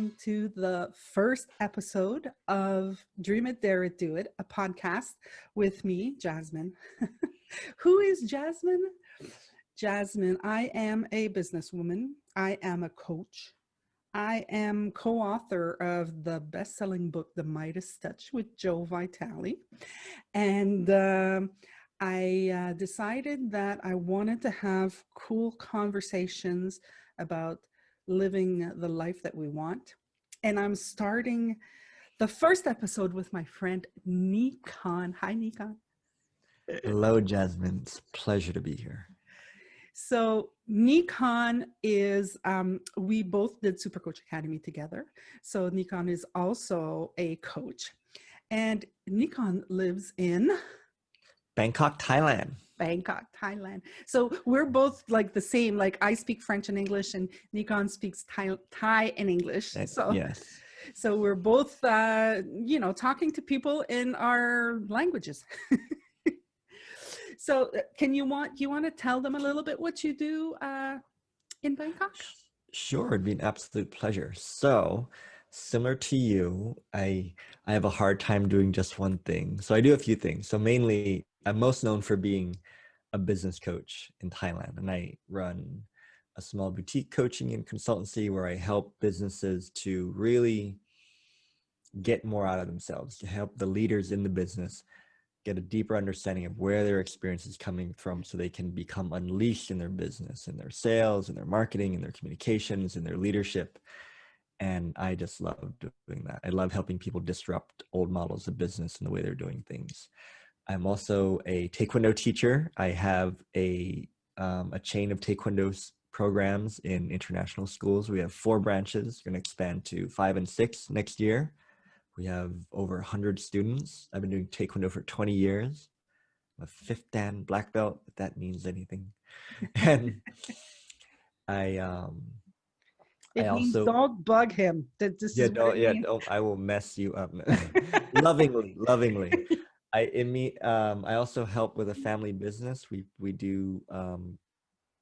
welcome to the first episode of Dream It, Dare It, Do It, a podcast with me, Jasmine. Who is Jasmine? Jasmine, I am a businesswoman. I am a coach. I am co-author of the best-selling book, The Midas Touch with Joe Vitale. And I decided that I wanted to have cool conversations about living the life that we want. And I'm starting the first episode with my friend Nikon. Hi, Nikon. Hello, Jasmine. It's a pleasure to be here. So Nikon is, we both did Super Coach Academy together. So Nikon is also a coach. And Nikon lives in Bangkok, Thailand. Bangkok, Thailand. So we're both like the same, like I speak French and English and Nikon speaks Thai and English. So, yes. So we're both, talking to people in our languages. So you want to tell them a little bit what you do in Bangkok? Sure, it'd be an absolute pleasure. So similar to you, I have a hard time doing just one thing. So I do a few things. So mainly I'm most known for being a business coach in Thailand, and I run a small boutique coaching and consultancy where I help businesses to really get more out of themselves, to help the leaders in the business get a deeper understanding of where their experience is coming from so they can become unleashed in their business, in their sales, in their marketing, in their communications, in their leadership. And I just love doing that. I love helping people disrupt old models of business and the way they're doing things. I'm also a Taekwondo teacher. I have a chain of Taekwondo programs in international schools. We have 4 branches. We're going to expand to 5 and 6 next year. We have over 100 students. I've been doing Taekwondo for 20 years. I'm a 5th Dan black belt, if that means anything. And It means also don't bug him. I will mess you up. lovingly. I also help with a family business. We do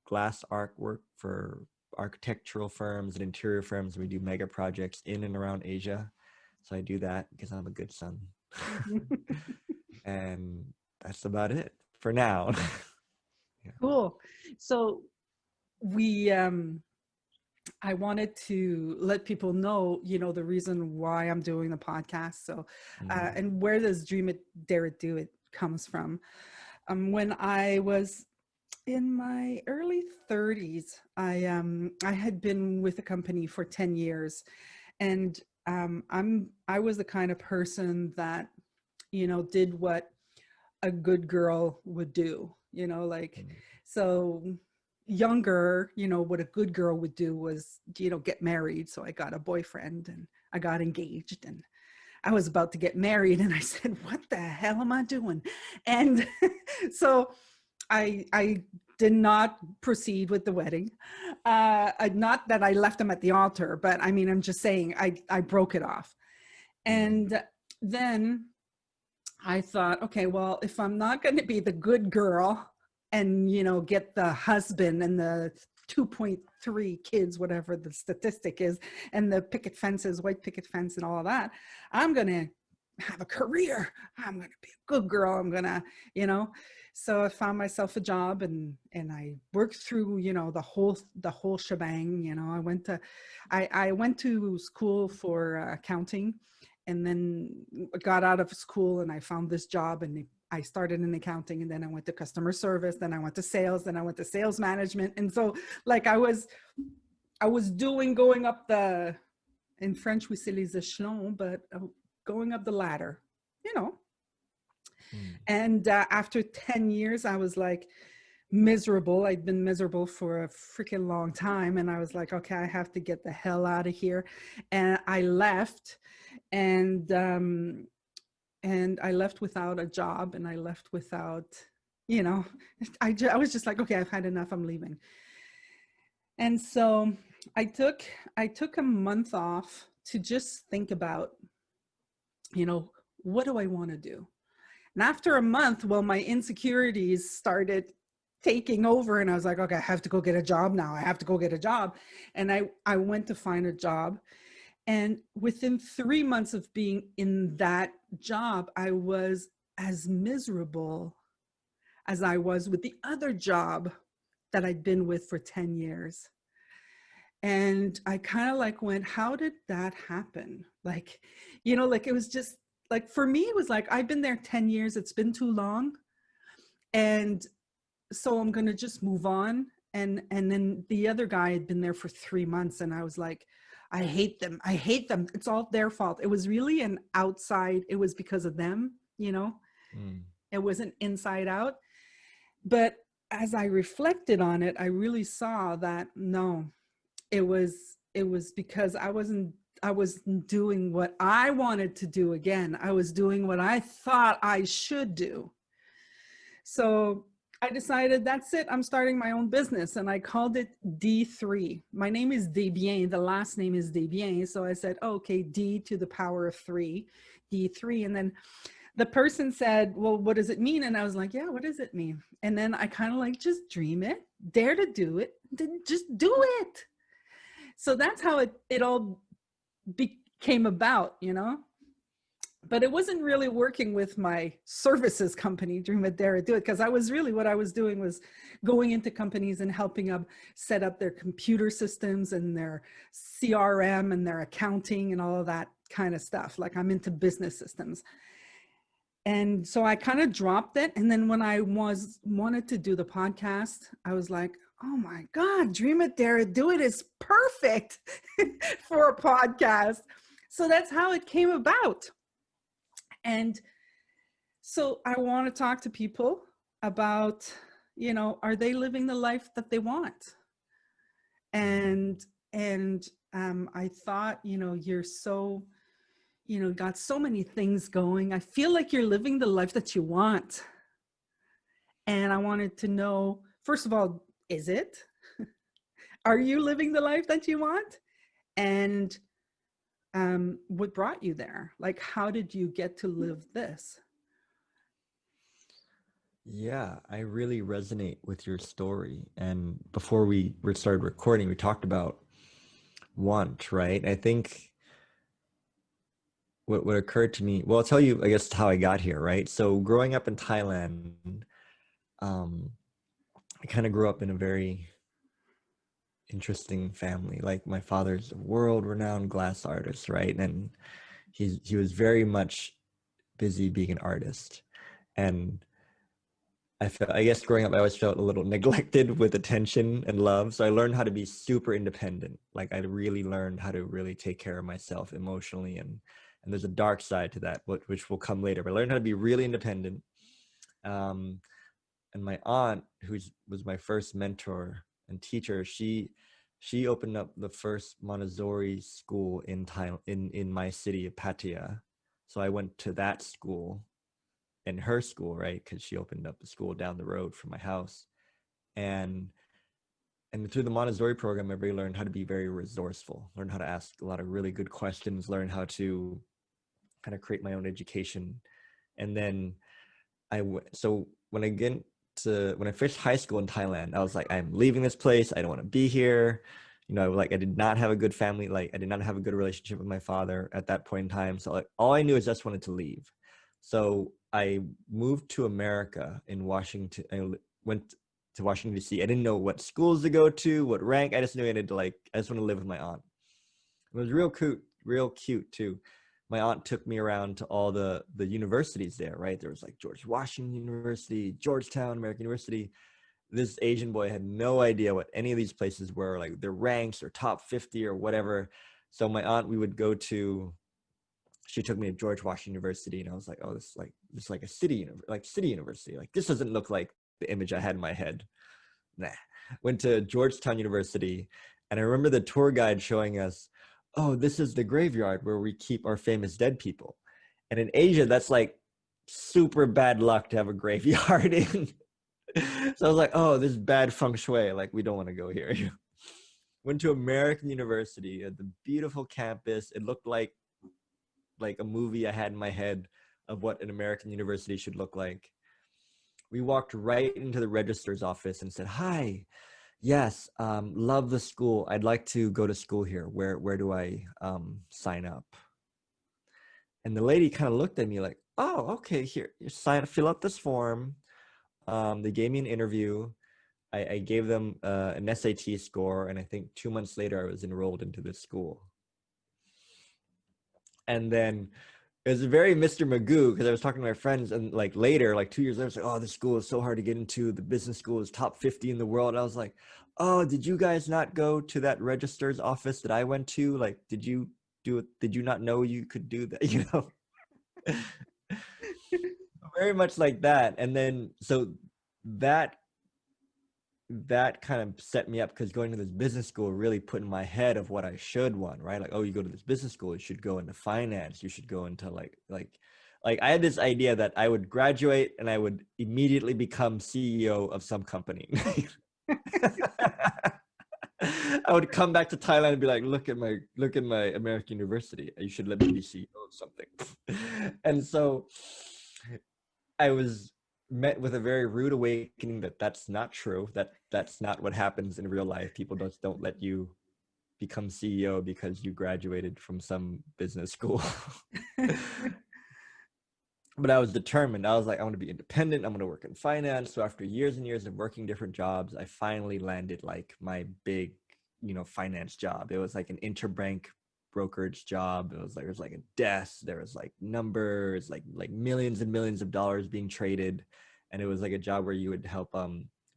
glass artwork for architectural firms and interior firms. We do mega projects in and around Asia. So I do that because I'm a good son. And that's about it for now. Yeah. Cool. So I wanted to let people know, the reason why I'm doing the podcast. So, and where does Dream It, Dare It, Do It comes from. When I was in my early 30s, I had been with a company for 10 years, and I was the kind of person that, did what a good girl would do, so younger, what a good girl would do was, get married. So I got a boyfriend and I got engaged and I was about to get married and I said, what the hell am I doing? And so I did not proceed with the wedding. Not that I left him at the altar, but I mean, I'm just saying I broke it off. And then I thought, okay, well, if I'm not going to be the good girl and, get the husband and the 2.3 kids, whatever the statistic is, and the picket fences, white picket fence and all of that, I'm going to have a career. I'm going to be a good girl. I'm going to, so I found myself a job and I worked through, the whole shebang. I went to school for accounting, and then got out of school and I found this job and I started in accounting, and then I went to customer service, then I went to sales, then I went to sales management. And so like I was going up in French we say les échelons, but going up the ladder, And after 10 years, I was like miserable. I'd been miserable for a freaking long time. And I was like, okay, I have to get the hell out of here. And I left, and I left without a job, and I left without, I was just like, okay, I've had enough. I'm leaving. And so I took a month off to just think about, what do I want to do? And after a month, well, my insecurities started taking over, and I was like, okay, I have to go get a job now. I have to go get a job. And I went to find a job, And within 3 months of being in that job, I was as miserable as I was with the other job that I'd been with for 10 years. And I kind of like went, how did that happen? Like, like it was just like, for me, it was like, I've been there 10 years. It's been too long. And so I'm going to just move on. And then the other guy had been there for 3 months. And I was like, I hate them. I hate them. It's all their fault. It was really an outside. It was because of them, Mm. It wasn't inside out. But as I reflected on it, I really saw that no, it was because I wasn't doing what I wanted to do again. I was doing what I thought I should do. So I decided that's it. I'm starting my own business, and I called it D3. My name is Desbiens. The last name is Desbiens. So I said, oh, okay, D to the power of 3, D3. And then the person said, well, what does it mean? And I was like, yeah, what does it mean? And then I kind of like, just dream it, dare to do it, then just do it. So that's how it all came about, But it wasn't really working with my services company, Dream It, Dare It, Do It, because what I was doing was going into companies and helping them set up their computer systems and their CRM and their accounting and all of that kind of stuff. Like, I'm into business systems. And so I kind of dropped it. And then when I wanted to do the podcast, I was like, oh my God, Dream It, Dare It, Do It is perfect for a podcast. So that's how it came about. And so I want to talk to people about, are they living the life that they want? And I thought, you're so, got so many things going. I feel like you're living the life that you want. And I wanted to know, first of all, is it? Are you living the life that you want? And what brought you there? Like, how did you get to live this? Yeah, I really resonate with your story. And before we started recording, we talked about want, right? I think what occurred to me, well, I'll tell you, I guess, how I got here, right? So growing up in Thailand, I kind of grew up in a very interesting family. Like, my father's a world-renowned glass artist, right? And he was very much busy being an artist. And I guess growing up, I always felt a little neglected with attention and love. So I learned how to be super independent. Like, I really learned how to really take care of myself emotionally. And there's a dark side to that, which will come later. But I learned how to be really independent. And my aunt, who was my first mentor and teacher, she opened up the first Montessori school in Thailand, in my city of Pattaya. So I went to that school, in her school, right? Because she opened up a school down the road from my house. And through the Montessori program, I really learned how to be very resourceful, learn how to ask a lot of really good questions, learn how to kind of create my own education. And then so when I finished high school in Thailand, I was like, I'm leaving this place. I don't want to be here. Like, I did not have a good family. Like, I did not have a good relationship with my father at that point in time. So like, all I knew is I just wanted to leave. So I moved to America in Washington. I went to Washington, D.C. I didn't know what schools to go to, what rank. I just knew I just want to live with my aunt. It was real cute too. My aunt took me around to all the universities there, right? There was like George Washington University, Georgetown, American University. This Asian boy had no idea what any of these places were, like their ranks or top 50 or whatever. So my aunt, she took me to George Washington University, and I was like, oh, this is like a city university. Like, this doesn't look like the image I had in my head. Nah. Went to Georgetown University, and I remember the tour guide showing us, oh, this is the graveyard where we keep our famous dead people. And in Asia, that's like super bad luck to have a graveyard in. So I was like, oh, this is bad feng shui. Like, we don't want to go here. Went to American University at the beautiful campus. It looked like a movie I had in my head of what an American university should look like. We walked right into the registrar's office and said, hi, Yes, love the school. I'd like to go to school here. Where do I sign up? And the lady kind of looked at me like, oh, okay, here, you fill out this form. They gave me an interview. I gave them an SAT score, and I think 2 months later, I was enrolled into this school. And then it was very Mr. Magoo, because I was talking to my friends, and like later, like 2 years later, I was like, oh, this school is so hard to get into. The business school is top 50 in the world. And I was like, oh, did you guys not go to that registrar's office that I went to? Like, did you do it? Did you not know you could do that? You know, very much like that. And then, so that that kind of set me up, because going to this business school really put in my head of what I should want, right? Like, oh, you go to this business school, you should go into finance, you should go into like I had this idea that I would graduate and I would immediately become CEO of some company. I would come back to Thailand and be like, look at my American university. You should let me be CEO of something. And so I was met with a very rude awakening that that's not true, that's not what happens in real life. People don't let you become CEO because you graduated from some business school. But I was determined. I was like, I want to be independent. I'm going to work in finance. So after years and years of working different jobs, I finally landed like my big, finance job. It was like an interbank brokerage job. It was like a desk. There was like numbers, like millions and millions of dollars being traded. And it was like a job where you would help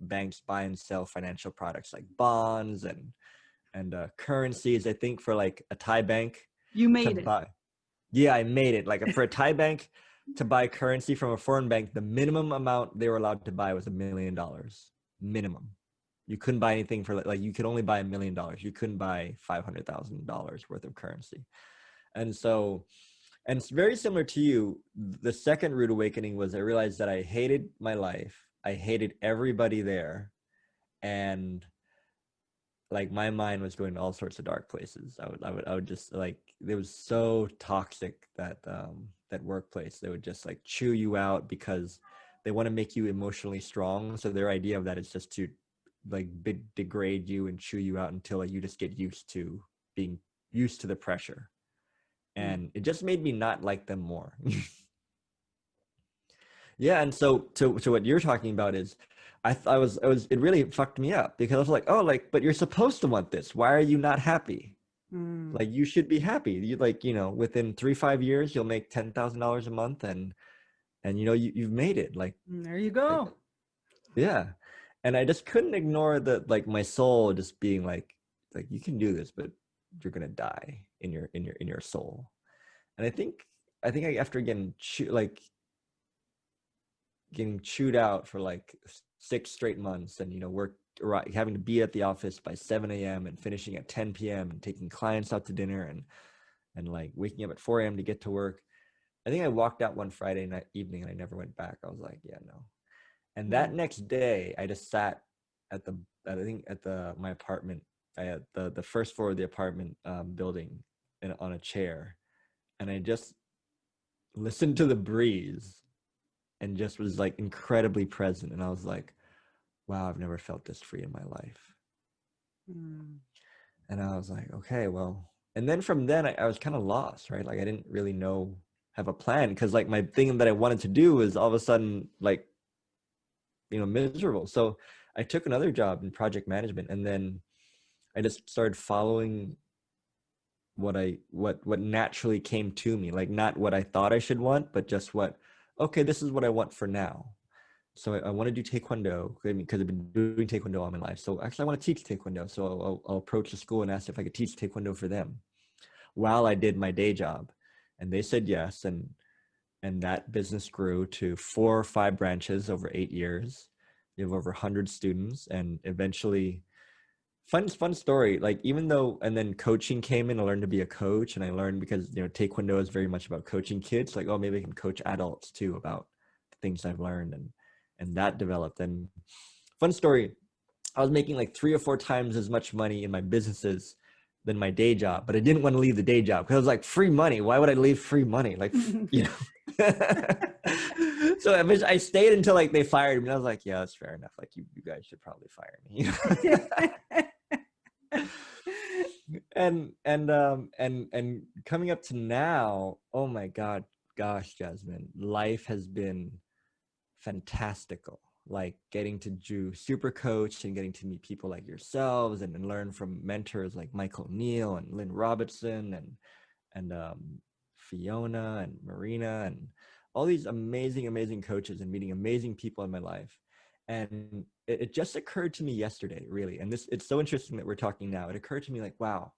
banks buy and sell financial products like bonds and currencies. I think for like a Thai bank You to made it. buy. Yeah, I made it. Like for a Thai bank to buy currency from a foreign bank, the minimum amount they were allowed to buy was $1 million. Minimum. You couldn't buy anything for like you could only buy $1 million. You couldn't buy $500,000 worth of currency. And so, and it's very similar to you. The second rude awakening was I realized that I hated my life. I hated everybody there. And like my mind was going to all sorts of dark places. I would just like, it was so toxic that workplace. They would just like chew you out because they want to make you emotionally strong. So their idea of that is just to like degrade you and chew you out until like you just get being used to the pressure. And it just made me not like them more. Yeah, and so to what you're talking about is, it really fucked me up because I was like, oh, like, but you're supposed to want this. Why are you not happy? Like, you should be happy. You like, within 3-5 years, you'll make $10,000 a month, and you've made it. Like, There you go. yeah. And I just couldn't ignore like my soul just being like you can do this, but you're gonna die in your soul. And I think after getting getting chewed out for like 6 straight months, and having to be at the office by 7 a.m. and finishing at 10 p.m. and taking clients out to dinner and like waking up at 4 a.m. to get to work. I think I walked out one Friday night evening and I never went back. I was like, yeah, no. And that next day I just sat at my apartment. I had the first floor of the apartment building on a chair, and I just listened to the breeze and just was like incredibly present. And I was like, wow, I've never felt this free in my life. And I was like, okay, well, and then from then I was kind of lost, right? Like I didn't really have a plan, because like my thing that I wanted to do was all of a sudden like, miserable. So I took another job in project management, and then I just started following what naturally came to me, like not what I thought I should want, but just okay, this is what I want for now. So I want to do Taekwondo because I've been doing Taekwondo all my life. So actually I want to teach Taekwondo. So I'll approach the school and ask if I could teach Taekwondo for them while I did my day job. And they said yes. And that business grew to 4 or 5 branches over 8 years. We have over 100 students, and eventually fun story. Like, even though, and then coaching came in, I learned to be a coach, and I learned because, Taekwondo is very much about coaching kids. Like, oh, maybe I can coach adults too about the things I've learned, and that developed. And fun story, I was making like 3 or 4 times as much money in my businesses than my day job, but I didn't want to leave the day job because I was like, free money. Why would I leave free money? Like, So I stayed until like they fired me. And I was like, yeah, that's fair enough. Like you guys should probably fire me. And coming up to now, oh my God, gosh, Jasmine, life has been fantastical. Like getting to do super coach and getting to meet people like yourselves and learn from mentors like Michael Neal and Lynn Robertson and Fiona and Marina and all these amazing coaches and meeting amazing people in my life. And it just occurred to me yesterday, really. And it's so interesting that we're talking now. It occurred to me like, wow,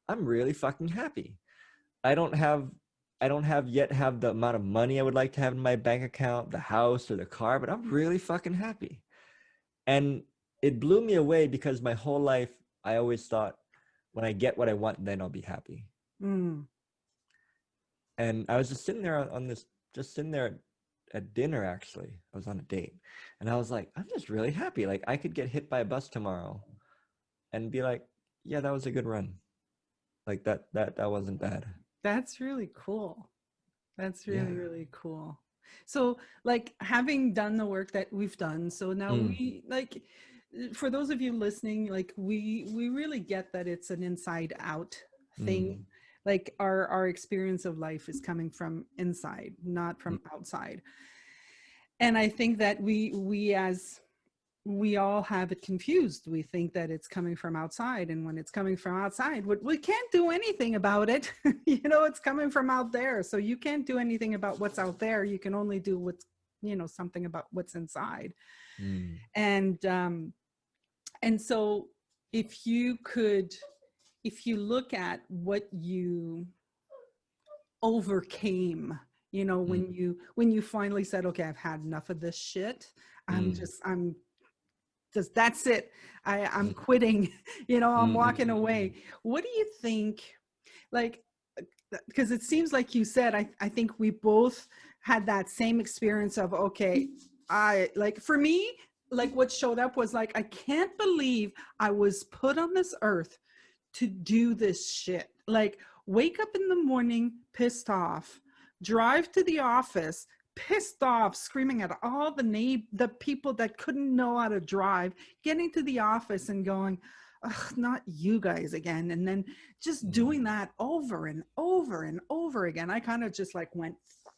I'm really fucking happy. I don't have yet have the amount of money I would like to have in my bank account, the house or the car, but I'm really fucking happy. And it blew me away because my whole life I always thought when I get what I want, then I'll be happy. And I was just sitting there at dinner, actually. I was on a date and I was like, I'm just really happy. Like I could get hit by a bus tomorrow and be like, yeah, that was a good run. Like that wasn't bad. That's really cool. That's really cool. So like having done the work that we've done, so now we like, for those of you listening, like we really get that it's an inside out thing. Like our experience of life is coming from inside, not from outside. And I think that we all have it confused. We think that it's coming from outside, and when it's coming from outside, we can't do anything about it. You know, it's coming from out there, so you can't do anything about what's out there. You can only do what's, you know, something about what's inside. And so if you look at what you overcame, you know, when you finally said, okay, I've had enough of this shit, that's it. I'm quitting, you know, I'm walking away. What do you think, like, because it seems like you said, I think we both had that same experience of, okay, for me, like what showed up was like, I can't believe I was put on this earth to do this shit. Like wake up in the morning, pissed off, drive to the office, pissed off, screaming at all the people that couldn't know how to drive, getting to the office and going, ugh, not you guys again. And then just doing that over and over and over again. I kind of just like went,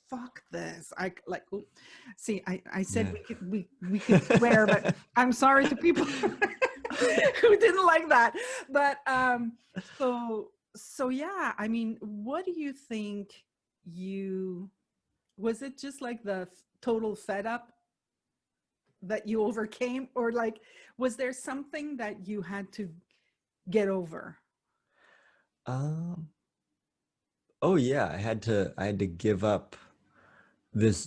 fuck this. I like, see, I said we could swear, but I'm sorry to people who didn't like that. But so yeah, I mean, what do you think was it just like the total fed up that you overcame, or like, was there something that you had to get over? Oh yeah, I had to give up this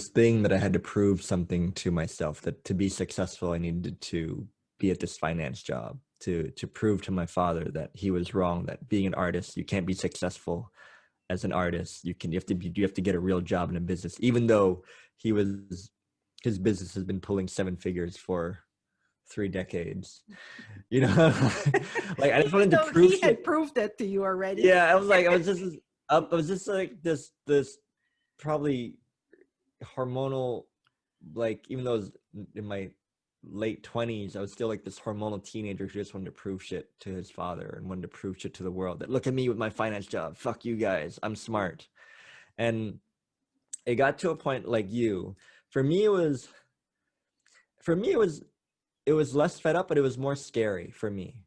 thing that I had to prove something to myself, that to be successful I needed to be at this finance job, to prove to my father that he was wrong, that being an artist, you can't be successful as an artist. You have to get a real job in a business, even though his business has been pulling 7 figures for 3 decades, you know. Like I just wanted to prove he had proved it to you already. Yeah, I was just like this probably hormonal, like, even though I was in my late 20s, I was still like this hormonal teenager who just wanted to prove shit to his father and wanted to prove shit to the world, that look at me with my finance job, fuck you guys, I'm smart. And it got to a point like you. For me it was less fed up, but it was more scary for me.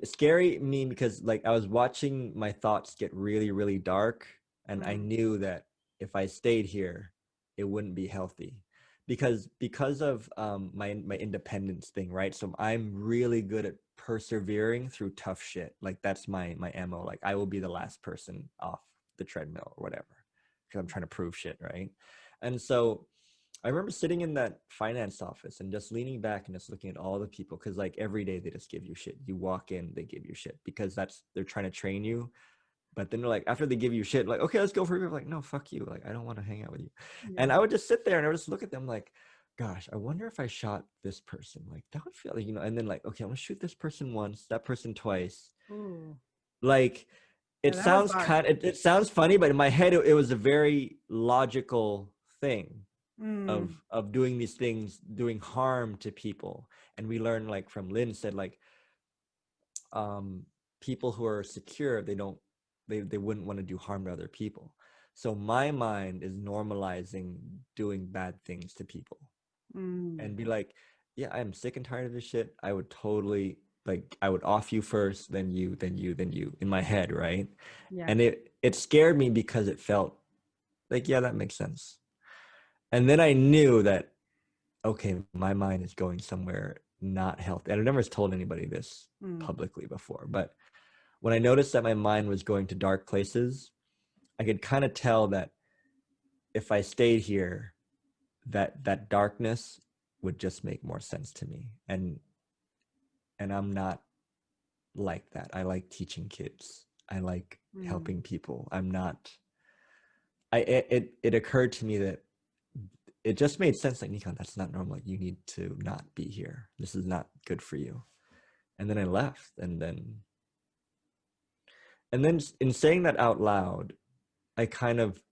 Scary me because like I was watching my thoughts get really, really dark, and I knew that if I stayed here, it wouldn't be healthy because of my independence thing, right? So I'm really good at persevering through tough shit. Like that's my MO. Like I will be the last person off the treadmill or whatever because I'm trying to prove shit, right? And so I remember sitting in that finance office and just leaning back and just looking at all the people, because like every day they just give you shit. You walk in, they give you shit because they're trying to train you. But then they're like, after they give you shit, like, okay, let's go for a beer. Like, no, fuck you. Like, I don't want to hang out with you. Yeah. And I would just sit there and I would just look at them like, gosh, I wonder if I shot this person. Like, that would feel like, you know, and then like, okay, I'm gonna shoot this person once, that person twice. Ooh. Like, it That was sounds hard. it sounds funny, but in my head it was a very logical thing Mm, of doing these things, doing harm to people. And we learned, like from Lynn said, like um people who are secure, they wouldn't want to do harm to other people. So my mind is normalizing doing bad things to people mm, and be like, yeah, I'm sick and tired of this shit. I would totally, like, I would off you first, then you, then you, then you, in my head, right? yeah. And it scared me because it felt like, yeah, that makes sense. And then I knew that, okay, my mind is going somewhere not healthy. And I've never told anybody this Mm, publicly before, but when I noticed that my mind was going to dark places, I could kind of tell that if I stayed here, that darkness would just make more sense to me. And I'm not like that. I like teaching kids. I like mm, helping people. I'm not. It occurred to me that it just made sense. Like, Nikon, that's not normal. You need to not be here. This is not good for you. And then I left. And then in saying that out loud, I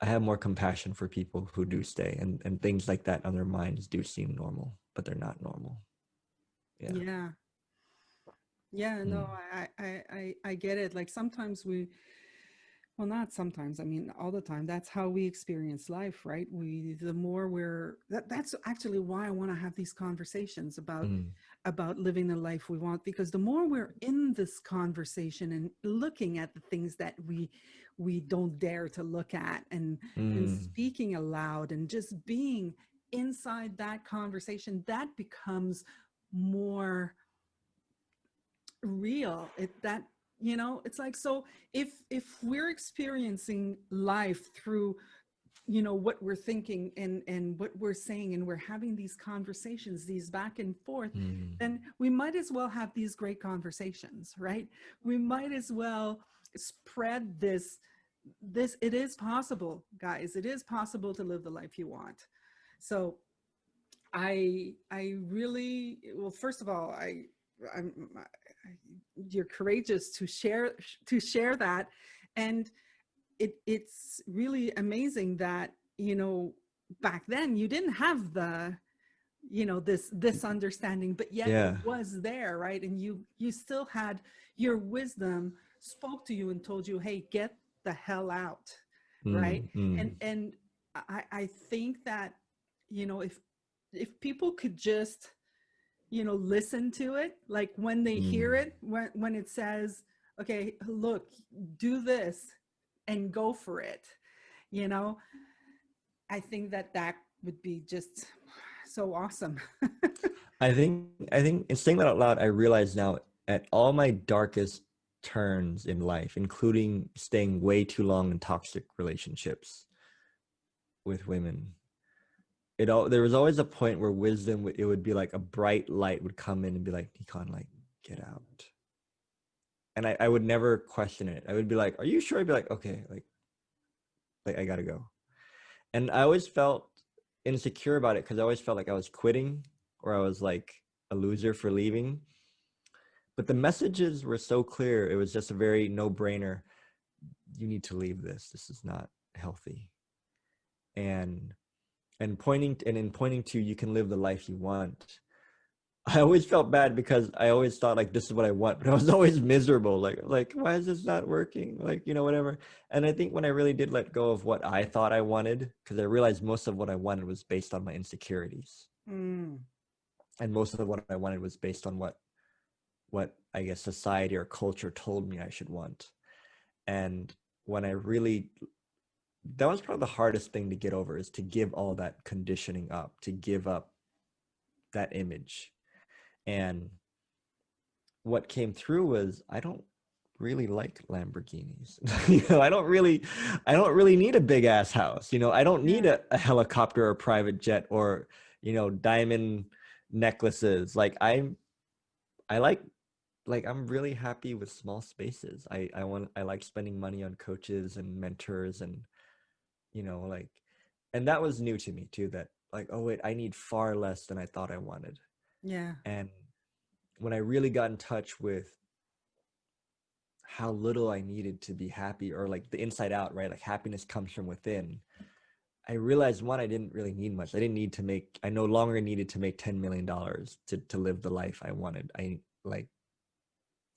have more compassion for people who do stay, and things like that on their minds do seem normal, but they're not normal. Yeah. yeah. Yeah, no, Mm. I get it. Like sometimes well, not sometimes, I mean, all the time. That's how we experience life, right? The more that's actually why I want to have these conversations Mm. about living the life we want, because the more we're in this conversation and looking at the things that we don't dare to look at, and Mm. speaking aloud and just being inside that conversation, that becomes more real. It's like, so if we're experiencing life through what we're thinking and what we're saying, and we're having these conversations, these back and forth, Mm. then we might as well have these great conversations, right? We might as well spread this it is possible, guys. It is possible to live the life you want. So I really, well, first of all, you're courageous to share that. And it's really amazing that, back then you didn't have this understanding, but yet it Yeah. was there, right? And you still had your wisdom spoke to you and told you, hey, get the hell out, right? Mm. Mm. And I think that, if people could just, listen to it, like when they hear Mm. it, when it says, okay, look, do this and go for it, you know I think that would be just so awesome. I think in saying that out loud, I realize now, at all my darkest turns in life, including staying way too long in toxic relationships with women, there was always a point where wisdom, it would be like a bright light would come in and be like, Nikon, like, get out. And I would never question it. I would be like, are you sure? I'd be like, okay, like I gotta go. And I always felt insecure about it because I always felt like I was quitting, or I was like a loser for leaving. But the messages were so clear. It was just a very no-brainer. You need to leave this. This is not healthy. And in pointing to, you can live the life you want. I always felt bad because I always thought, like, this is what I want, but I was always miserable. Like, why is this not working? Like, whatever. And I think when I really did let go of what I thought I wanted, because I realized most of what I wanted was based on my insecurities, Mm, and most of what I wanted was based on what I guess society or culture told me I should want. And when I really, that was probably the hardest thing to get over, is to give all that conditioning up, to give up that image. And what came through was, I don't really like Lamborghinis. I don't really need a big ass house. I don't need yeah. a helicopter or a private jet, or diamond necklaces. I like I'm really happy with small spaces. I like spending money on coaches and mentors, and like, and that was new to me too, that, like, oh wait, I need far less than I thought I wanted. Yeah. And when I really got in touch with how little I needed to be happy, or like the inside out, right? Like happiness comes from within. I realized, one, I didn't really need much. I no longer needed to make $10 million to live the life I wanted.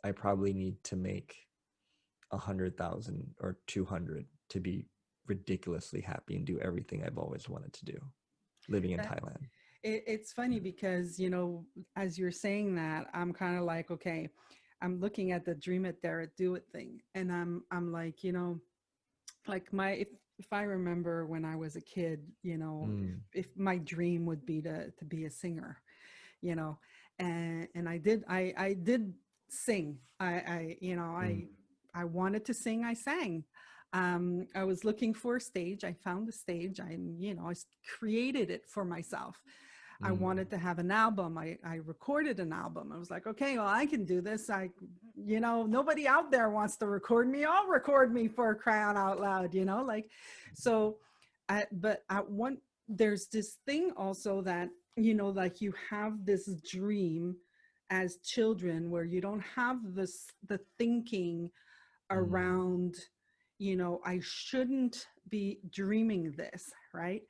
I probably need to make 100,000 or 200 to be ridiculously happy and do everything I've always wanted to do, living in That, Thailand. it's funny because, as you're saying that, I'm kind of like, okay, I'm looking at the dream it, dare it, do it thing. And I'm like, like if I remember when I was a kid, Mm, if my dream would be to be a singer, you know, and I did sing. mm, I wanted to sing. I sang. I was looking for a stage. I found the stage. I created it for myself. I mm, wanted to have an album. I recorded an album. I was like, okay, well, I can do this. Nobody out there wants to record me. I'll record me for crying out loud, like, so there's this thing also that, like you have this dream as children where you don't have the thinking mm, around, I shouldn't be dreaming this, right?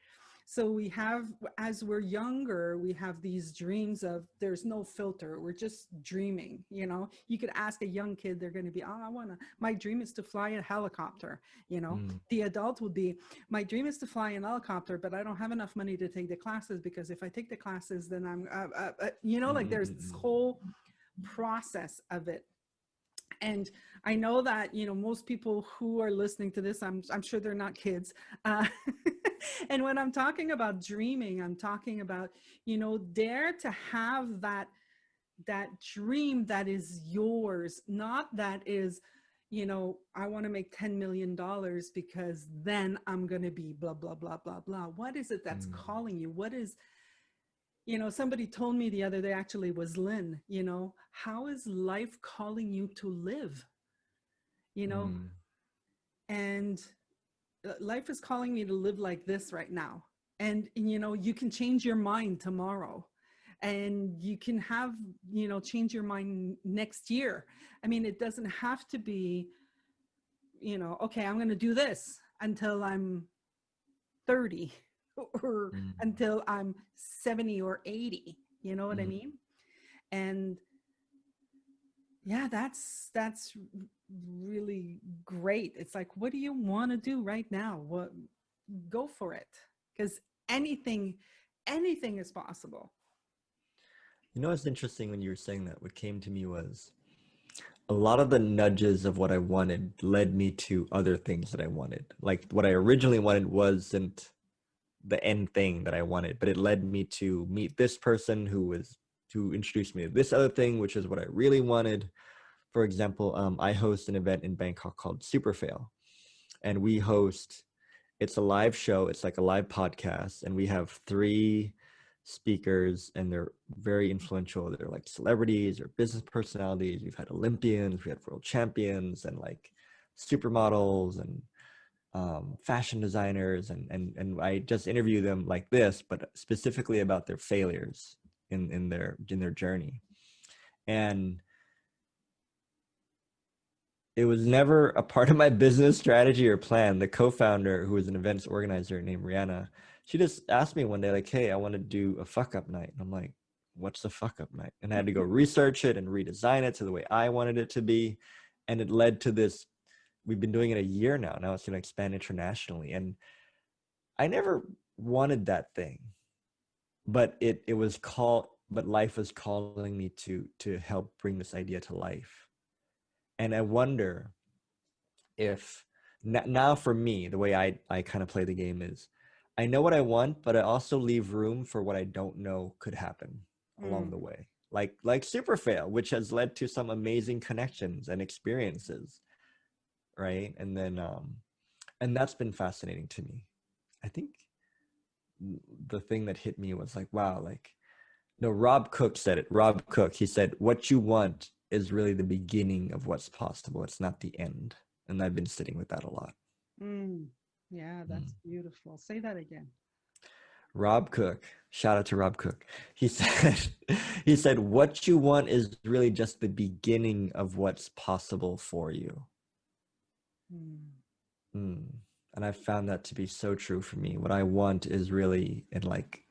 So we have, as we're younger, we have these dreams of, there's no filter, we're just dreaming. You could ask a young kid, they're going to be, oh, my dream is to fly a helicopter. mm, The adult would be, my dream is to fly an helicopter, but I don't have enough money to take the classes, because if I take the classes, then I'm mm, like mm, there's mm, this mm. whole process of it. And I know that, most people who are listening to this, I'm sure they're not kids. uh, and when I'm talking about dreaming, I'm talking about, dare to have that dream that is yours, not that is, I want to make $10 million because then I'm going to be blah blah blah blah blah. What is it that's Mm, calling you? What is, somebody told me the other day, actually, was Lynn, how is life calling you to live? you know mm, and life is calling me to live like this right now. And you can change your mind tomorrow, and you can have, change your mind next year. I mean, it doesn't have to be, okay, I'm going to do this until I'm 30 or mm, until I'm 70 or 80. You know what I mm. mean? And yeah, that's really great. It's like, what do you want to do right now? What Go for it, because anything is possible. What's interesting when you were saying that? What came to me was a lot of the nudges of what I wanted led me to other things that I wanted. Like what I originally wanted wasn't the end thing that I wanted, but it led me to meet this person who introduced me to this other thing, which is what I really wanted. For example, I host an event in Bangkok called Super Fail, and it's a live show. It's like a live podcast, and we have three speakers, and they're very influential. They're like celebrities or business personalities. We've had Olympians, we had world champions, and like supermodels and fashion designers, and I just interview them like this, but specifically about their failures in their journey. And it was never a part of my business strategy or plan. The co-founder, who was an events organizer named Rihanna, she just asked me one day, like, hey, I want to do a fuck up night. And I'm like, what's the fuck up night? And I had to go research it and redesign it to the way I wanted it to be. And it led to this. We've been doing it a year now. Now it's going to expand internationally. And I never wanted that thing, but but life was calling me to help bring this idea to life. And I wonder if now for me, the way I kind of play the game is I know what I want, but I also leave room for what I don't know could happen along Mm. the way. Like Super Fail, which has led to some amazing connections and experiences, right? And that's been fascinating to me. I think the thing that hit me was like, wow, like, no, Rob Cook said it. Rob Cook, he said, what you want is really the beginning of what's possible. It's not the end. And I've been sitting with that a lot. Mm. Yeah, Mm. that's beautiful. Say that again. Rob Cook, shout out to Rob Cook. He said, he said, what you want is really just the beginning of what's possible for you. Mm. And I found that to be so true for me. What I want is really in like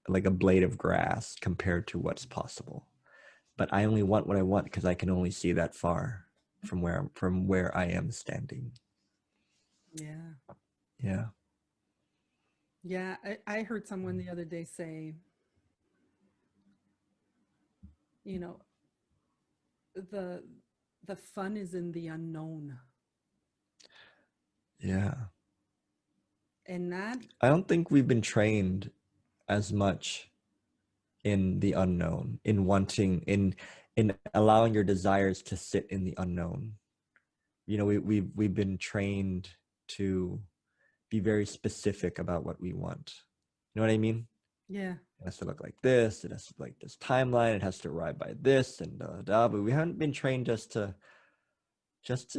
a blade of grass compared to what's possible. But I only want what I want because I can only see that far from where I am standing. Yeah. Yeah. Yeah. I heard someone the other day say, you know, the the fun is in the unknown. Yeah. And that, I don't think we've been trained as much in the unknown, in wanting, in allowing your desires to sit in the unknown. You know, we've been trained to be very specific about what we want. You know what I mean? yeah. It has to look like this. It has to be like this timeline. It has to arrive by this and but we haven't been trained just to just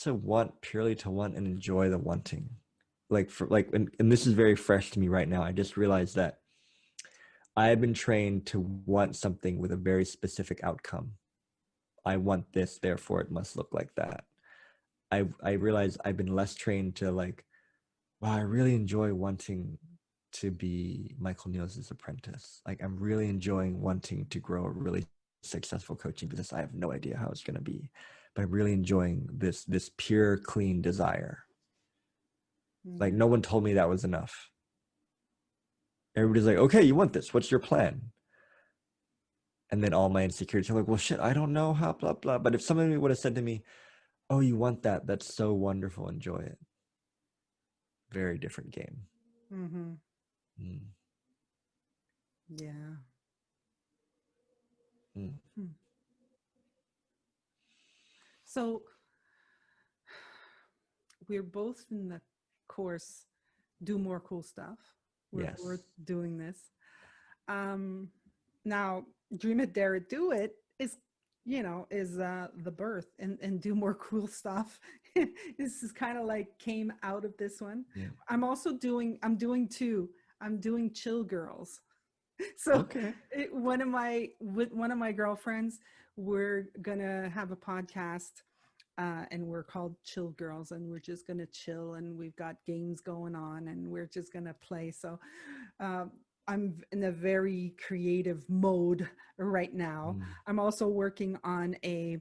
to want, purely to want and enjoy the wanting. Like for like, and this is very fresh to me right now. I just realized that I have been trained to want something with a very specific outcome. I want this, therefore it must look like that. I realize I've been less trained to like, wow, I really enjoy wanting to be Michael Niels' apprentice. Like I'm really enjoying wanting to grow a really successful coaching business. I have no idea how it's going to be, but I'm really enjoying this pure, clean desire. Like Yeah. no one told me that was enough. Everybody's like, okay, you want this. What's your plan? And then all my insecurities are like, well, shit, I don't know how, blah, blah. But if somebody would have said to me, oh, you want that? That's so wonderful. Enjoy it. Very different game. Mm-hmm. Mm. Yeah. Mm. Hmm. So we're both in the course, do more cool stuff. We're Yes. doing this. Um, Now, Dream It, Dare It, Do It is, is the birth, and do more cool stuff. This is kind of like came out of this one. Yeah. I'm doing two. I'm doing Chill Girls. So Okay. with one of my girlfriends, we're gonna have a podcast, and we're called Chill Girls, and we're just gonna chill, and we've got games going on, and we're just gonna play. So I'm in a very creative mode right now. Mm. I'm also working on a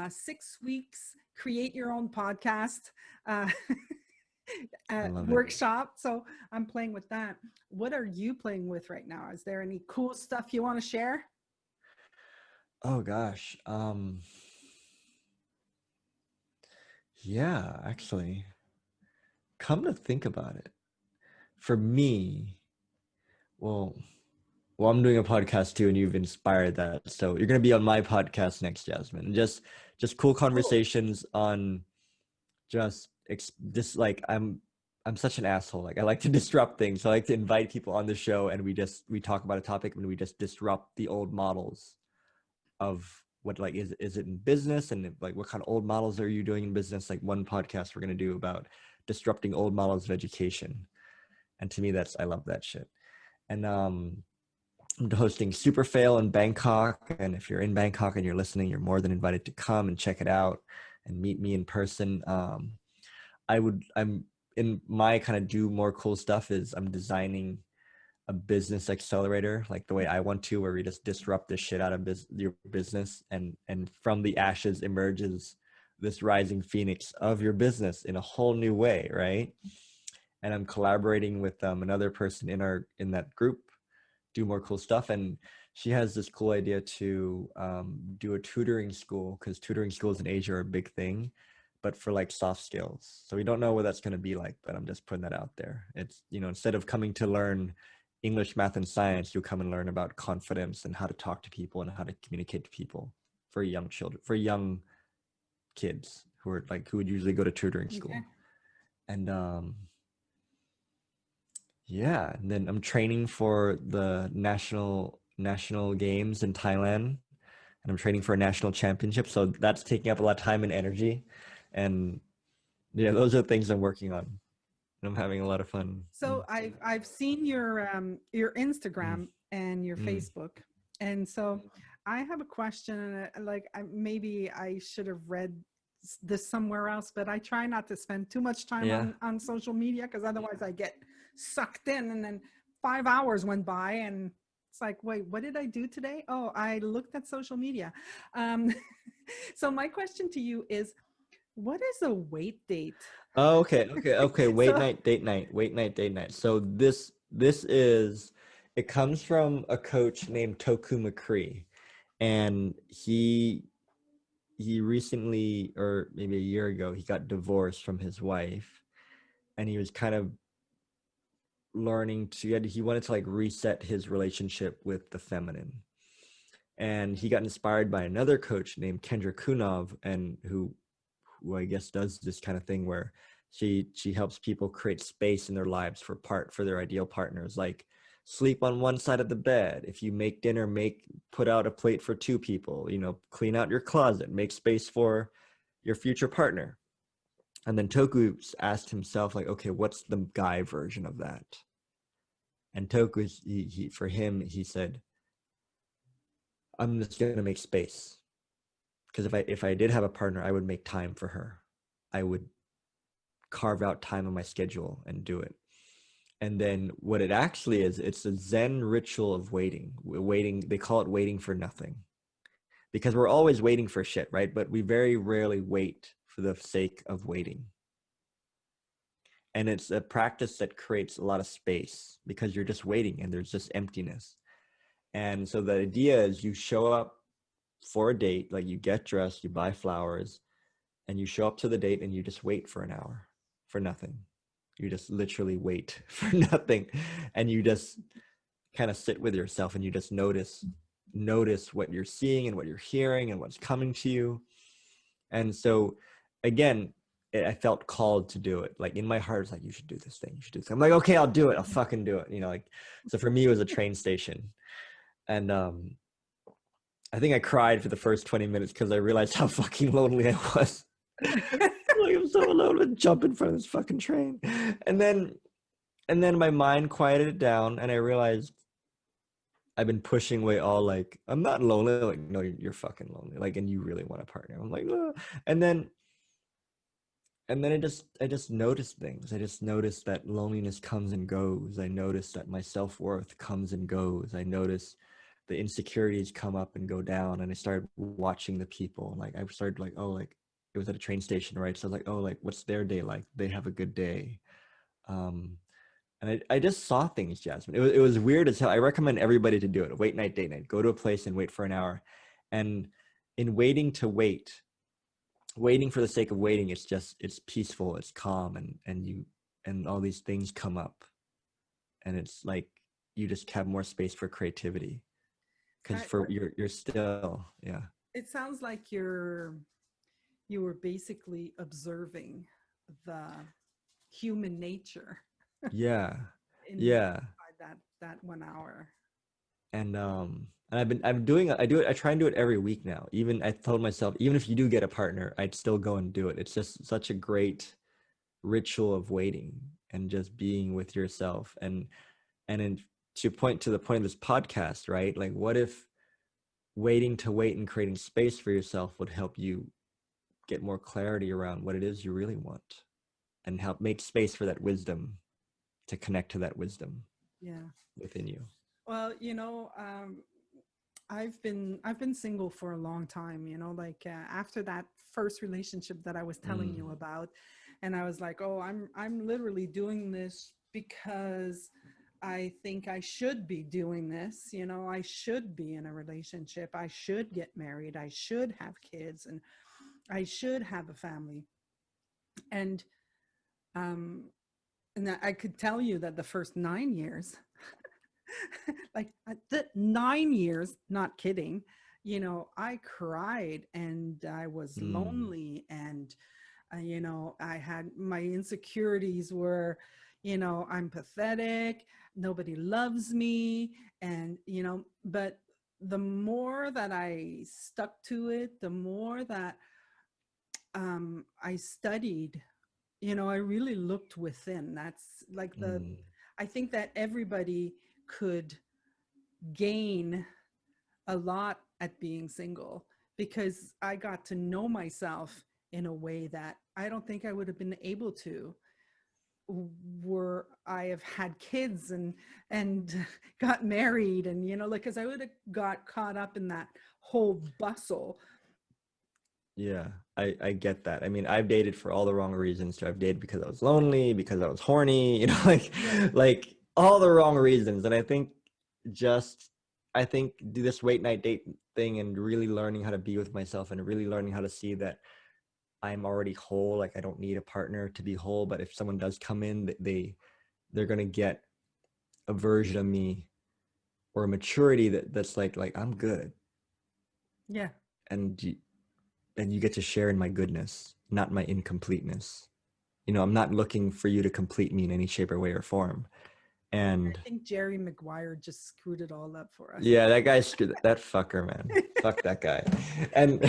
6 weeks create your own podcast uh, I love it. workshop. So I'm playing with that. What are you playing with right now? Is there any cool stuff you want to share? Oh gosh. Yeah, actually, come to think about it, for me, well, I'm doing a podcast too, and you've inspired that. So you're gonna be on my podcast next, Jasmine. And just cool Cool. conversations on just like I'm such an asshole. Like I like to disrupt things. So I like to invite people on the show, and we talk about a topic, and we just disrupt the old models of what, like, is it in business, and like what kind of old models are you doing in business. Like one podcast we're gonna do about disrupting old models of education, and to me I love that shit. And I'm hosting Super Fail in Bangkok, and if you're in Bangkok and you're listening, you're more than invited to come and check it out and meet me in person. I'm in my kind of do more cool stuff is I'm designing a business accelerator like the way I want to, where we just disrupt the shit out of your business, and from the ashes emerges this rising phoenix of your business in a whole new way, right? And I'm collaborating with another person in that group, do more cool stuff, and she has this cool idea to do a tutoring school, because tutoring schools in Asia are a big thing, but for like soft skills. So we don't know what that's going to be like, but I'm just putting that out there. It's, instead of coming to learn English, math, and science, you'll come and learn about confidence and how to talk to people and how to communicate to people, for young children, for young kids who would usually go to tutoring Okay. school. And yeah, and then I'm training for the national games in Thailand, and I'm training for a national championship. So that's taking up a lot of time and energy. And yeah, those are things I'm working on. and I'm having a lot of fun. So I've seen your Mm, Instagram and your mm. Facebook, and so I have a question. Like maybe I should have read this somewhere else, but I try not to spend too much time Yeah. on social media because otherwise I get sucked in, and then 5 hours went by, and it's like, wait, what did I do today? Oh, I looked at social media. Um, so my question to you is, what is a wait date? Oh, okay. Wait So night, date night. Wait night, date night. So this is it comes from a coach named Toku McCree, and he recently, or maybe a year ago, he got divorced from his wife, and he was kind of learning he wanted to like reset his relationship with the feminine, and he got inspired by another coach named Kendra Kunov, and who I guess does this kind of thing where she helps people create space in their lives for their ideal partners, like sleep on one side of the bed. If you make dinner, put out a plate for two people, clean out your closet, make space for your future partner. And then Toku asked himself, like, okay, what's the guy version of that? And Toku, for him, he said, I'm just gonna make space, because if I did have a partner, I would make time for her. I would carve out time on my schedule and do it. And then what it actually is, it's a Zen ritual of waiting. Waiting, they call it waiting for nothing, because we're always waiting for shit, right? But we very rarely wait for the sake of waiting. And it's a practice that creates a lot of space because you're just waiting and there's just emptiness. And so the idea is you show up for a date, like you get dressed, you buy flowers, and you show up to the date and you just wait for an hour for nothing. You just literally wait for nothing, and you just kind of sit with yourself, and you just notice what you're seeing and what you're hearing and what's coming to you. And so again, I felt called to do it. Like in my heart, it's like, you should do this thing, you should do this. I'm like, okay, I'll do it, I'll fucking do it, like. So for me, it was a train station. And I think I cried for the first 20 minutes because I realized how fucking lonely I was. Like, I'm so alone, and jump in front of this fucking train. And then my mind quieted down, and I realized I've been pushing away all, like, I'm not lonely. Like, no, you're fucking lonely. Like, and you really want a partner. I'm like, no. And then I just noticed things. I just noticed that loneliness comes and goes. I noticed that my self-worth comes and goes. I noticed the insecurities come up and go down. And I started watching the people. Like, I started like, oh, like, it was at a train station, right? So I was like, oh, like, what's their day like? They have a good day. Um, and I just saw things, Jasmine. It was weird as hell. I recommend everybody to do it. Wait night, date night. Go to a place and wait for an hour. And in waiting for the sake of waiting, it's peaceful, it's calm, and all these things come up, and it's like you just have more space for creativity, because I, for you're still, yeah. it sounds like you were basically observing the human nature Yeah, in yeah. that 1 hour. And I'm doing I try and do it every week now. Even I told myself, even if you do get a partner, I'd still go and do it. It's just such a great ritual of waiting and just being with yourself. And to point to the point of this podcast, right? Like, what if waiting to wait and creating space for yourself would help you get more clarity around what it is you really want, and help make space for that wisdom, to connect to that wisdom Yeah. within you. Well, I've been single for a long time, like after that first relationship that I was telling Mm, you about, and I was like, oh, I'm literally doing this because I think I should be doing this. I should be in a relationship. I should get married. I should have kids, and I should have a family. And um, and I could tell you that the first 9 years, like the 9 years, not kidding, I cried and I was mm, lonely, and I had my insecurities were, I'm pathetic, nobody loves me, and but the more that I stuck to it, the more that I studied I really looked within. That's like Mm, I think that everybody could gain a lot at being single, because I got to know myself in a way that I don't think I would have been able to were I have had kids and got married, and like, because I would have got caught up in that whole bustle. yeah, I get that. I mean, I've dated for all the wrong reasons too. I've dated because I was lonely, because I was horny, Yeah. like all the wrong reasons. And I think just I think do this wait night date thing and really learning how to be with myself and really learning how to see that I'm already whole. Like I don't need a partner to be whole, but if someone does come in, they're gonna get a version of me or a maturity that's like I'm good, Yeah. and you get to share in my goodness, not my incompleteness. I'm not looking for you to complete me in any shape or way or form. I And think Jerry Maguire just screwed it all up for us. yeah, that guy screwed that fucker, man. Fuck that guy. And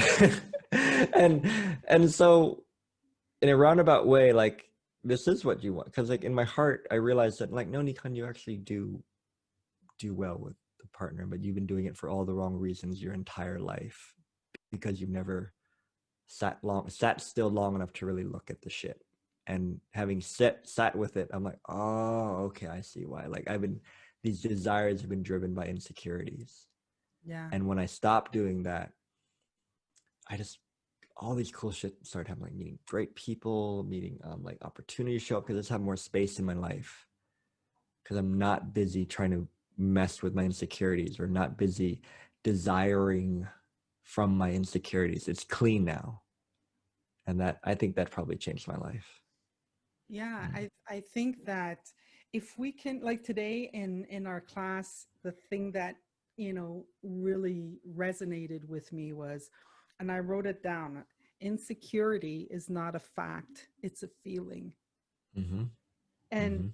and and so in a roundabout way, like this is what you want. Because like in my heart, I realized that like, no, Nikon, you actually do well with the partner, but you've been doing it for all the wrong reasons your entire life because you've never sat still long enough to really look at the shit. And having sat with it, I'm like, oh, okay, I see why. Like these desires have been driven by insecurities. Yeah. And when I stopped doing that, I just all these cool shit started happening, like meeting great people, meeting like opportunities show up because I just have more space in my life because I'm not busy trying to mess with my insecurities or not busy desiring from my insecurities. It's clean now. And that I think that probably changed my life. Yeah, I think that if we can, like today in our class, the thing that really resonated with me was, and I wrote it down, insecurity is not a fact, it's a feeling. Mm-hmm. And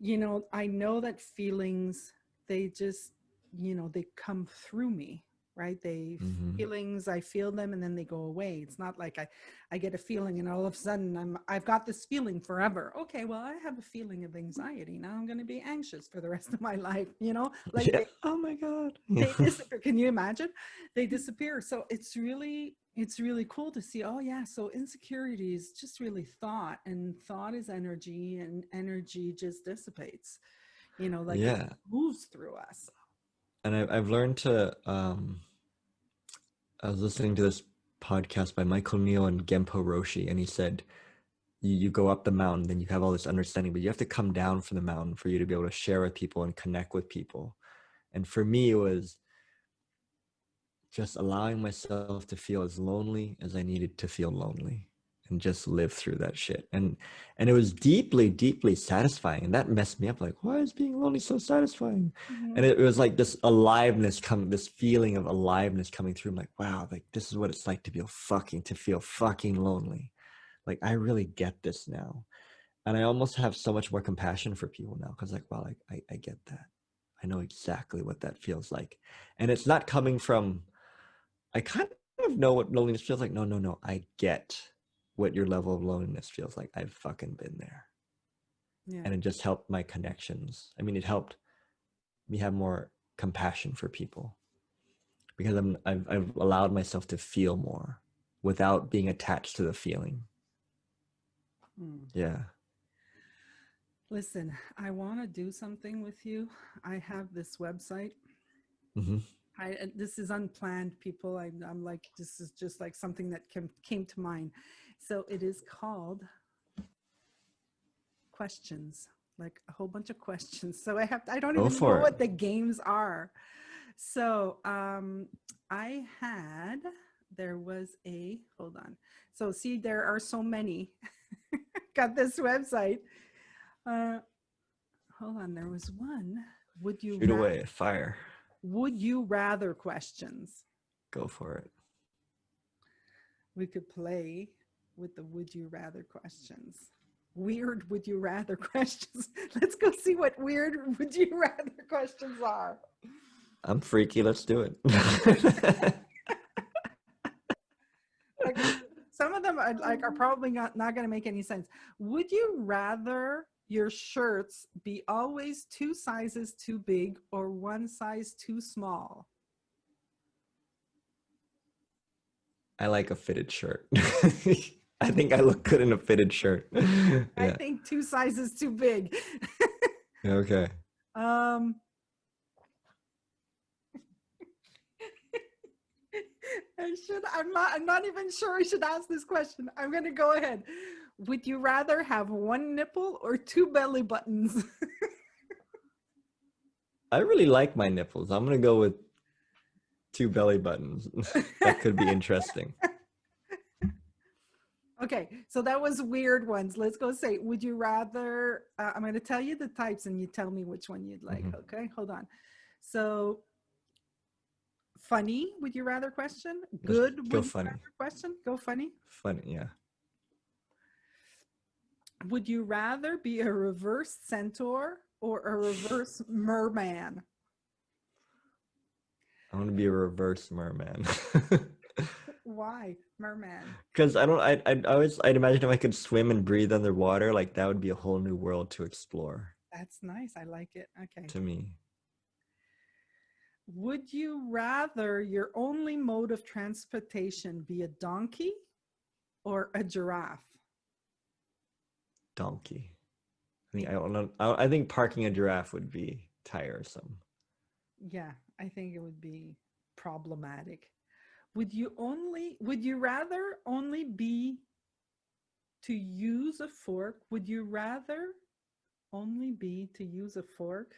Mm-hmm. I know that feelings, they just, they come through me, right? Mm-hmm. Feelings, I feel them and then they go away. It's not like I get a feeling and all of a sudden I've got this feeling forever. Okay, well, I have a feeling of anxiety. Now I'm going to be anxious for the rest of my life, like Yeah. Oh my God. they disappear. Can you imagine? They disappear. So it's really cool to see, oh yeah, so insecurity is just really thought, and thought is energy, and energy just dissipates, like it Yeah. moves through us. And I've learned to I was listening to this podcast by Michael Neal and Genpo Roshi, and he said you go up the mountain, then you have all this understanding, but you have to come down from the mountain for you to be able to share with people and connect with people. And for me, it was just allowing myself to feel as lonely as I needed to feel lonely and just live through that shit. And it was deeply, deeply satisfying. And that messed me up. Like, why is being lonely so satisfying? Mhm. And it was like this aliveness this feeling of aliveness coming through. I'm like, wow, like this is what it's like to feel fucking lonely. Like I really get this now. And I almost have so much more compassion for people now because like, wow, like I get that. I know exactly what that feels like. And it's not coming from I kind of know what loneliness feels like. No, no, no. I get what your level of loneliness feels like. I've fucking been there. Yeah. And it just helped my connections. I mean, it helped me have more compassion for people because I've allowed myself to feel more without being attached to the feeling. Hmm. Yeah. Listen, I want to do something with you. I have this website. Mm-hmm. This is unplanned, people. I'm like, this is just like something that came to mind. So it is called Questions, like a whole bunch of questions. So I don't Go even know for it. what the games are. So there was hold on. So see, there are so many. Got this website. Uh, Hold on, there was one. Would you Shoot rather? away. Fire. Would you rather questions? Go for it. We could play with the would you rather questions. Weird would you rather questions. Let's go see what weird would you rather questions are. I'm freaky. Let's do it. Okay. Some of them are probably not going to make any sense. Would you rather your shirts be always 2 sizes too big or 1 size too small? I like a fitted shirt. I think I look good in a fitted shirt. I Yeah. think 2 sizes too big. Okay. um I'm not even sure I should ask this question. I'm going to go ahead. Would you rather have 1 nipple or 2 belly buttons? I really like my nipples. I'm gonna go with 2 belly buttons. That could be interesting. Okay, so that was weird ones. Let's go say, would you rather, I'm going to tell you the types and you tell me which one you'd like. Mm-hmm. Okay, hold on. So funny, would you rather question? Let's Good, go would you funny. rather question? Go funny. Funny, yeah. Would you rather be a reverse centaur or a reverse merman? I want to be a reverse merman. Why merman? Because I'd imagine if I could swim and breathe underwater, like that would be a whole new world to explore That's nice. I like it. Okay. to me. Would you rather your only mode of transportation be a donkey or a giraffe? Donkey. I don't know. I think parking a giraffe would be tiresome. Yeah, I think it would be problematic. Would you rather only be to use a fork? Would you rather only be to use a fork?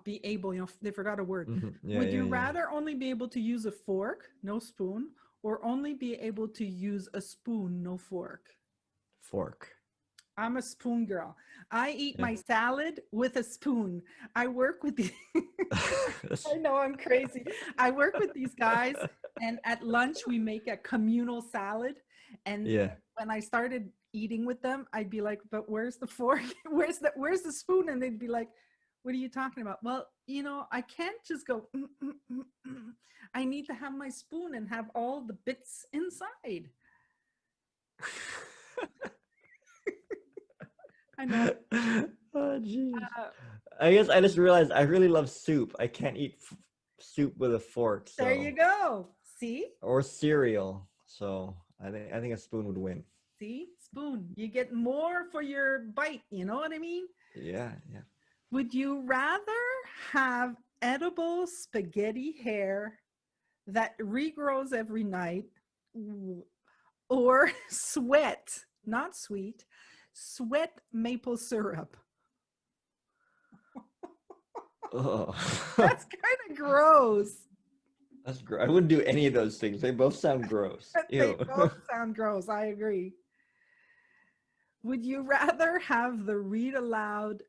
Be able, they forgot a word. Mm-hmm. Would you rather only be able to use a fork, no spoon, or only be able to use a spoon, no fork? Fork. I'm a spoon girl. I eat my salad with a spoon. I work with these. I know I'm crazy. I work with these guys, and at lunch we make a communal salad. And when I started eating with them, I'd be like, "But where's the fork? Where's the spoon?" And they'd be like, "What are you talking about?" Well, I can't just go. I need to have my spoon and have all the bits inside. I know. Oh, jeez. I guess I just realized I really love soup. I can't eat soup with a fork. So. There you go. See? Or cereal. So I think a spoon would win. See? Spoon. You get more for your bite. You know what I mean? Yeah. Would you rather have edible spaghetti hair that regrows every night or sweat, not sweet, sweat maple syrup? Oh. That's kind of gross. That's gross. I wouldn't do any of those things. They both sound gross. They both sound gross. I agree. Would you rather have to read aloud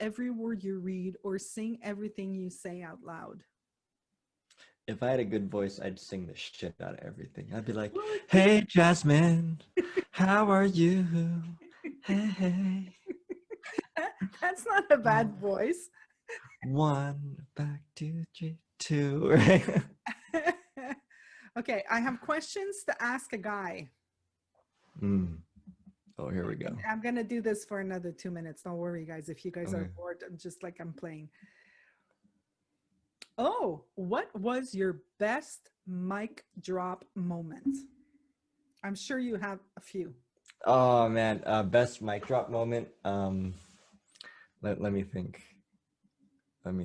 every word you read or sing everything you say out loud? If I had a good voice, I'd sing the shit out of everything. I'd be like, "Hey, Jasmine, how are you? Hey." That's not a bad voice. 1 back 2 3 2. Right? Okay, I have questions to ask a guy. Oh, here we go. I'm gonna do this for another 2 minutes. Don't worry, guys. If you guys are bored, I'm just like I'm playing. Oh, what was your best mic drop moment? I'm sure you have a few. Oh man, best mic drop moment. Let me think. Trying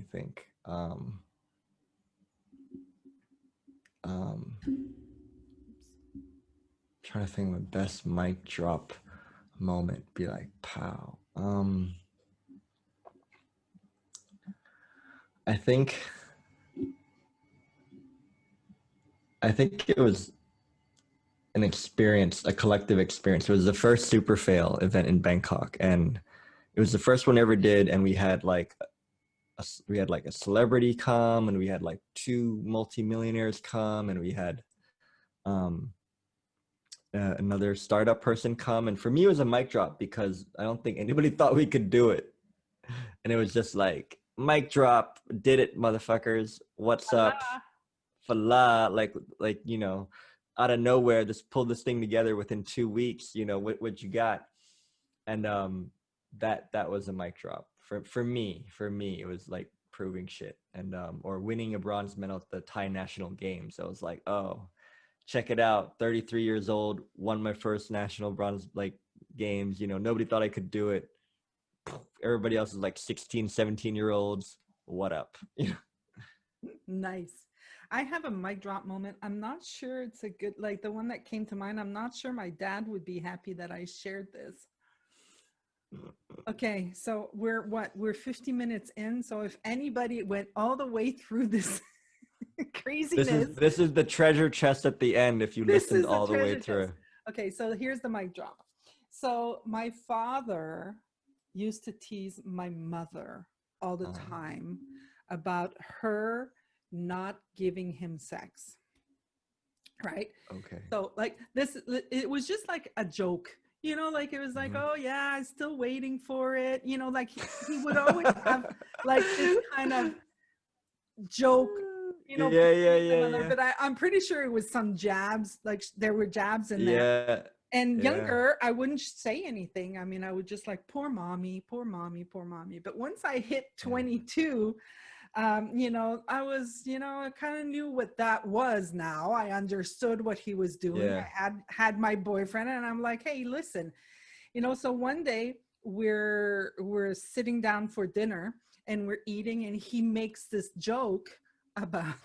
to think of the best mic drop moment. Be like, pow. I think it was an experience, a collective experience. It was the first Super Fail event in Bangkok, and it was the first one I ever did. And we had like a celebrity come, and we had like 2 multimillionaires come, and we had another startup person come. And for me, it was a mic drop because I don't think anybody thought we could do it. And it was just like, mic drop, did it, motherfuckers. What's up? Fala, like out of nowhere, just pulled this thing together within 2 weeks. You know what you got, and that was a mic drop for me. For me, it was like proving shit, and or winning a bronze medal at the Thai national games. I was like, oh, check it out, 33 years old, won my first national bronze like games. You know, nobody thought I could do it. Everybody else is like 16, 17-year-olds. What up? Nice. I have a mic drop moment. I'm not sure it's a good, like the one that came to mind. I'm not sure my dad would be happy that I shared this. Okay, so we're 50 minutes in. So if anybody went all the way through this craziness, this is the treasure chest at the end if you listened all the way through. Okay, so here's the mic drop. So my father used to tease my mother all the time about her not giving him sex. Right? Okay. So like this, it was just like a joke. You know, like it was like, oh yeah, I'm still waiting for it. You know, like he would always have like this kind of joke, you know. Yeah. But I'm pretty sure it was some jabs, like there were jabs in there. And younger, I wouldn't say anything. I mean, I would just like, poor mommy, poor mommy, poor mommy. But once I hit 22, you know, I was, you know, I kind of knew what that was now. I understood what he was doing. Yeah. I had my boyfriend and I'm like, hey, listen, you know, so one day we're sitting down for dinner and we're eating and he makes this joke about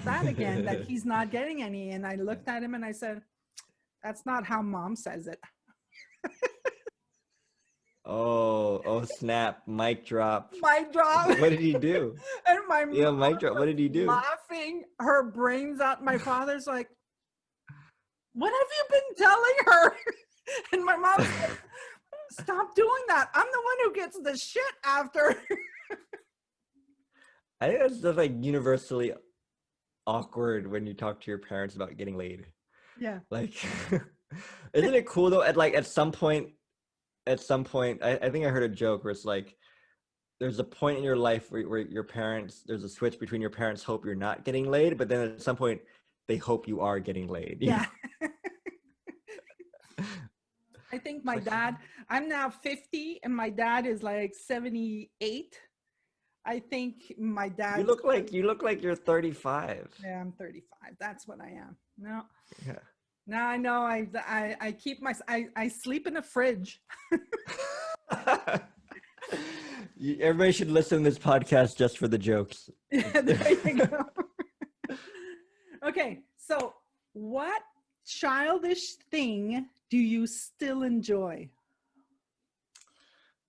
that again, that he's not getting any. And I looked at him and I said, that's not how mom says it. Oh snap, mic drop. Mic drop. What did he do? And my mom mic drop. What did he do? laughing her brains out. My father's like, what have you been telling her? And my mom's like, stop doing that. I'm the one who gets the shit after. I think that's just like universally awkward when you talk to your parents about getting laid. Yeah. Like, isn't it cool though? At some point, I think I heard a joke where it's like, there's a point in your life where your parents, there's a switch between your parents hope you're not getting laid, but then at some point they hope you are getting laid. Yeah. I think my dad, I'm now 50 and my dad is like 78. I think my dad. You look like you're 35. Yeah, I'm 35. That's what I am. No. Yeah. Now I know I keep I sleep in a fridge. Everybody should listen to this podcast just for the jokes. Yeah, there you go. Okay, so what childish thing do you still enjoy?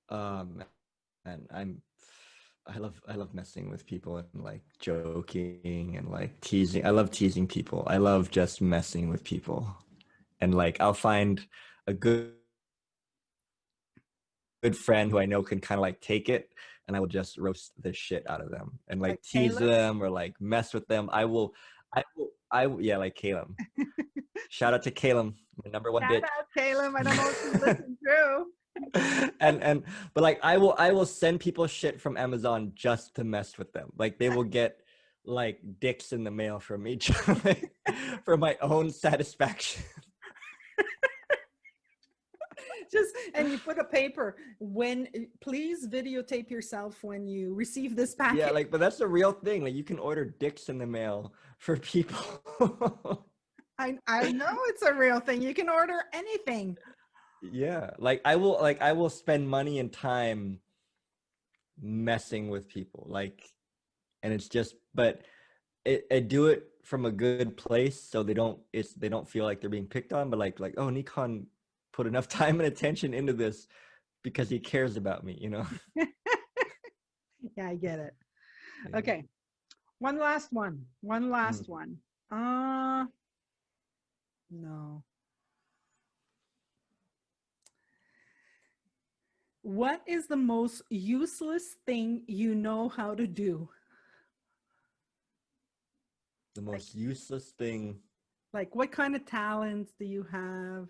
And I love messing with people and like joking and like teasing. I love teasing people. I love just messing with people. And like I'll find a good friend who I know can kind of like take it, and I will just roast the shit out of them and like tease them or like mess with them. I will yeah, like Caleb. Shout out to Caleb, my number one bitch. Shout out Caleb. I don't know if you listen through. But like I will send people shit from Amazon just to mess with them. Like they will get like dicks in the mail from me for my own satisfaction. And you put a paper, please videotape yourself when you receive this package. Yeah, like, but that's the real thing. Like you can order dicks in the mail for people. I know it's a real thing. You can order anything. Yeah, like I will spend money and time messing with people, like, and it's just, but I do it from a good place, so they don't feel like they're being picked on, but like oh, Nikon put enough time and attention into this because he cares about me, you know. Yeah, I get it. Yeah. Okay, one last one. No. What is the most useless thing you know how to do? The most useless thing. Like what kind of talents do you have?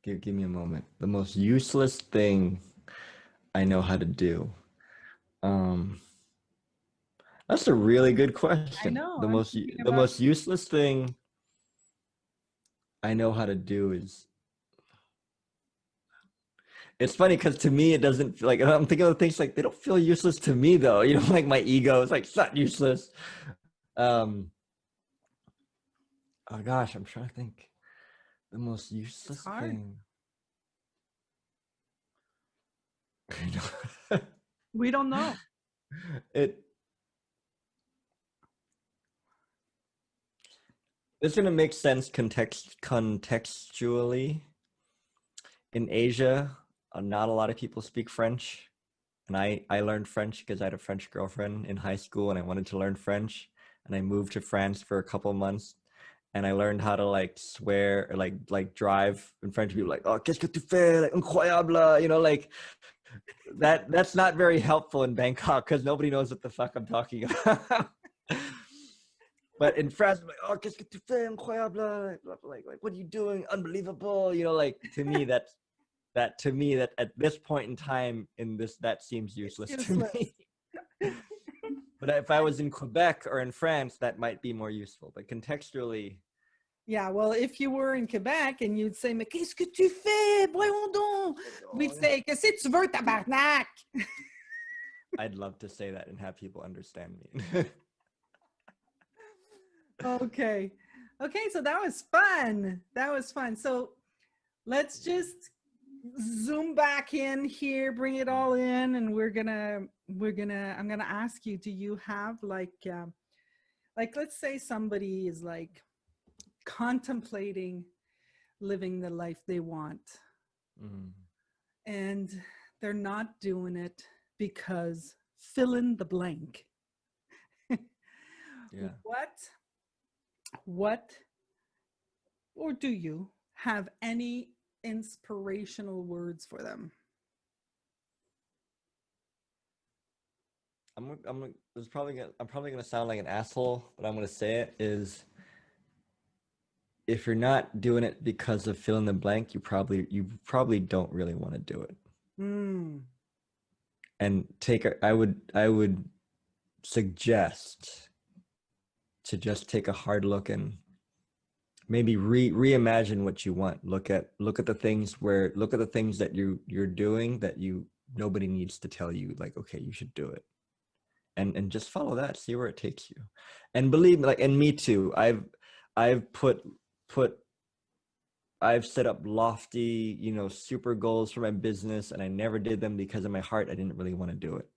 Give me a moment. The most useless thing I know how to do. That's a really good I question. know. The I'm most thinking the about. most useless thing I know how to do is, it's funny because to me it doesn't feel like, I'm thinking of things like they don't feel useless to me though. You know, like my ego is like it's not useless. Um oh gosh, I'm trying to think the most It's useless hard. thing. You know, We don't know. it it's gonna make sense contextually. In Asia, not a lot of people speak French. And I learned French because I had a French girlfriend in high school and I wanted to learn French. And I moved to France for a couple months and I learned how to like swear or like drive in French. People like, oh, qu'est-ce que tu fais? Like, incroyable. You know, like that's not very helpful in Bangkok because nobody knows what the fuck I'm talking about. But in France, I'm like, oh, qu'est-ce que tu fais? Incroyable. Like, what are you doing? Unbelievable. You know, like to me that at this point in time in this that seems It's useless to useless. me. But if I was in Quebec or in France, that might be more useful. But contextually, Yeah, well, if you were in Quebec and you'd say, mais qu'est-ce que tu fais? Voyons donc. We'd say, qu'est-ce que tu veux, tabarnak? I'd love to say that and have people understand me. Okay. Okay, so that was fun. That was fun. So let's just zoom back in here, bring it all in, and I'm gonna ask you, do you have like let's say somebody is like contemplating living the life they want Mm, and they're not doing it because fill in the blank. yeah. what what or do you have any inspirational words for them? I'm probably gonna sound like an asshole, but I'm gonna say it is if you're not doing it because of fill in the blank, you probably don't really want to do it. Mm. And I would suggest to just take a hard look and maybe reimagine what you want. Look at the things that you're doing that nobody needs to tell you like, okay, you should do it. And just follow that, see where it takes you. And believe me, like, and me too. I've put I've set up lofty, super goals for my business and I never did them because in my heart I didn't really want to do it.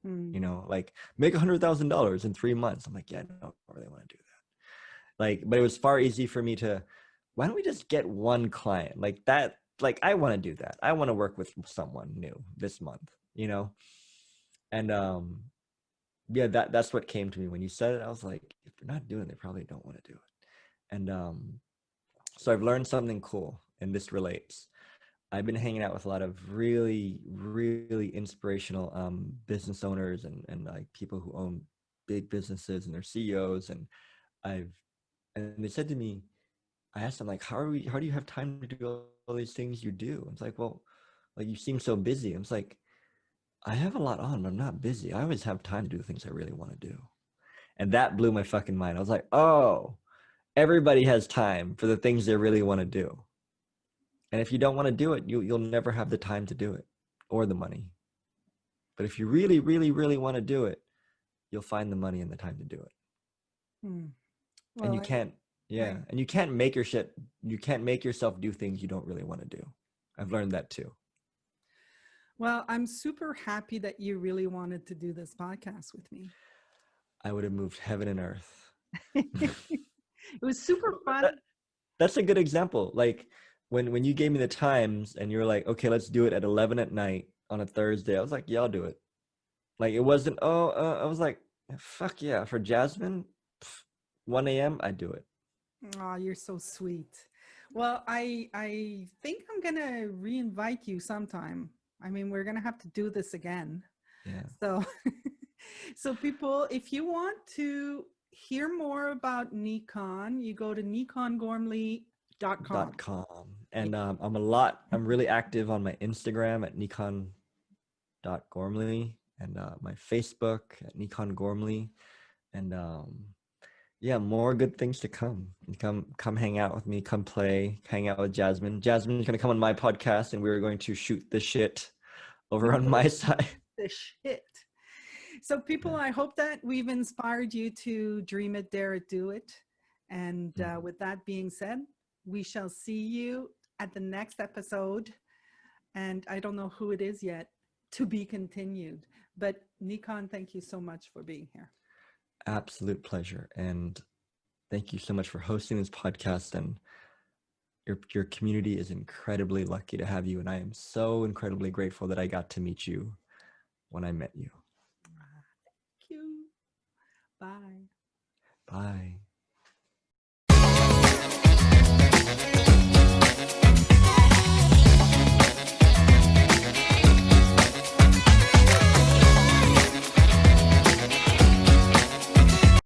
Mm. Like make $100,000 in 3 months. I'm like, yeah, no, I don't really want to do that. Like, but it was far easy for me to, why don't we just get one client like that? Like, I want to do that. I want to work with someone new this month. And yeah, that's what came to me when you said it. I was like, if they're not doing it, they probably don't want to do it. And so I've learned something cool, and this relates. I've been hanging out with a lot of really, really inspirational business owners and like people who own big businesses and they're CEOs. And they said to me, I asked them like, how do you have time to do all these things you do? It's like, well, like you seem so busy. It's like, I have a lot on, but I'm not busy. I always have time to do the things I really want to do. And that blew my fucking mind. I was like, oh, everybody has time for the things they really want to do. And if you don't want to do it, you'll never have the time to do it or the money. But if you really, really, really want to do it, you'll find the money and the time to do it. Mm. And Well, you can't, yeah. And you can't make yourself do things you don't really want to do. I've learned that too. well, I'm super happy that you really wanted to do this podcast with me. I would have moved heaven and earth. It was super fun. That's a good example. Like when you gave me the times and you're like, okay, let's do it at 11 at night on a Thursday. I was like, yeah, I'll do it. Like it wasn't, I was like, fuck yeah. For Jasmine, 1 a.m., I do it. Oh, you're so sweet. Well, I think I'm gonna re-invite you sometime. I mean, we're gonna have to do this again. Yeah. So, so people, if you want to hear more about Nikon, you go to nikongormley.com. .com. And I'm really active on my Instagram at nikon.gormley. and my Facebook at Nikon Gormley. And yeah, more good things to come. And come hang out with me, come play, hang out with Jasmine. Jasmine's gonna come on my podcast and we're going to shoot the shit over We on will my shoot side. the shit. So people, Yeah. I hope that we've inspired you to dream it, dare it, do it. And with that being said, we shall see you at the next episode. And I don't know who it is yet, to be continued. But Nikon, thank you so much for being here. Absolute pleasure. And thank you so much for hosting this podcast. And your community is incredibly lucky to have you. And I am so incredibly grateful that I got to meet you when I met you. Thank you. Bye. Bye.